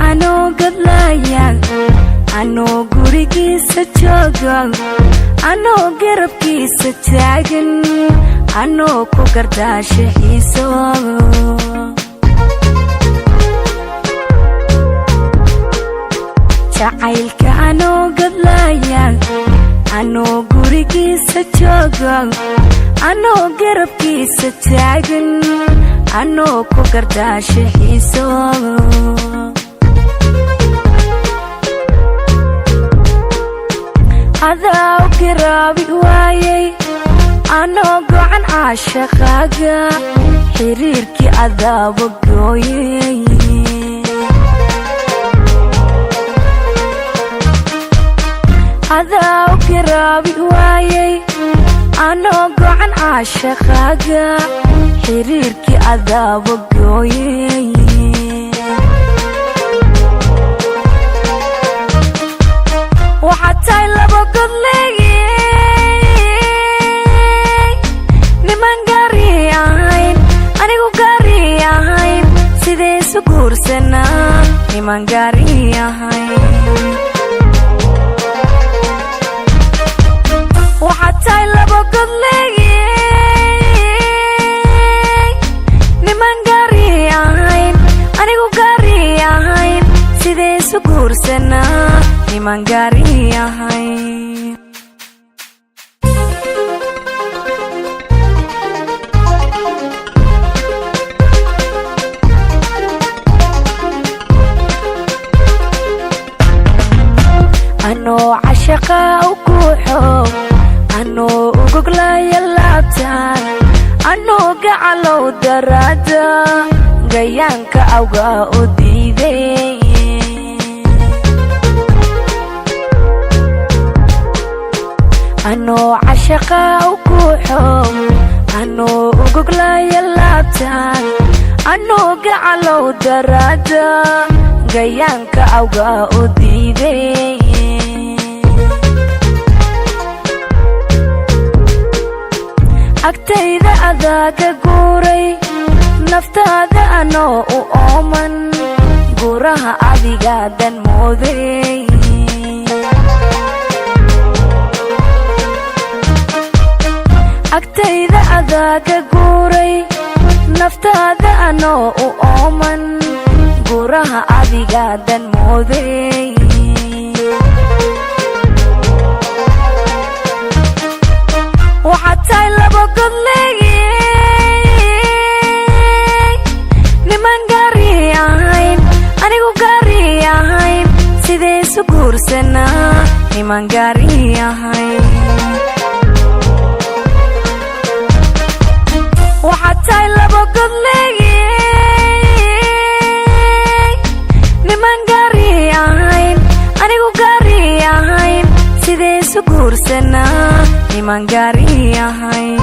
anoo gadlaya anoo gurigiisa jooga anoo garabkiisa taagan anoo ku gardaasha xiiso jacaylka anoo gadlaya anoo gurigiisa jooga anoo garabkiisa taagan anoo ku gardaasha xiiso adaa u garaabi waayay anoo gocan caashaqaaga xiriirkii adaaba gooyay adaa u garaabi waayay anoo gocan caashaqaaga xiriirkii adaaba gooyay waxaad tahay laba godleeyey niman gaari ahayn anigu gaari ahayn sidee isu guursanaa niman gaari ahayn waxaad tahay laba godleeyey niman gaari ahayn anigu gaari ahayn sidee isu guursanaa niman gaari ahayn anoo cashaqa u guuxo anoo u goglaya laabtaan anoo gacalow daraada gayaanka awga u diiday anoo cashaqa u guuxo anoo u goglaya laabtaan anoo gacalow daraada gayaanka awga u diiday agtayda adaa ka guuray naftaada anoo u ooman guuraha adigaadan mooday agtayda adaa ka guuray naftaada anoo u ooman guuraha adigaadan mooday waxaad tahay laba godleeyey niman gaari ahayn anigu gaari ahayn sidee isu guursanaa niman gaari ahayn waxaad tahay laba godleeyey niman gaari ahayn anigu gaari ahayn sidee isu guursanaa niman gaari ahayn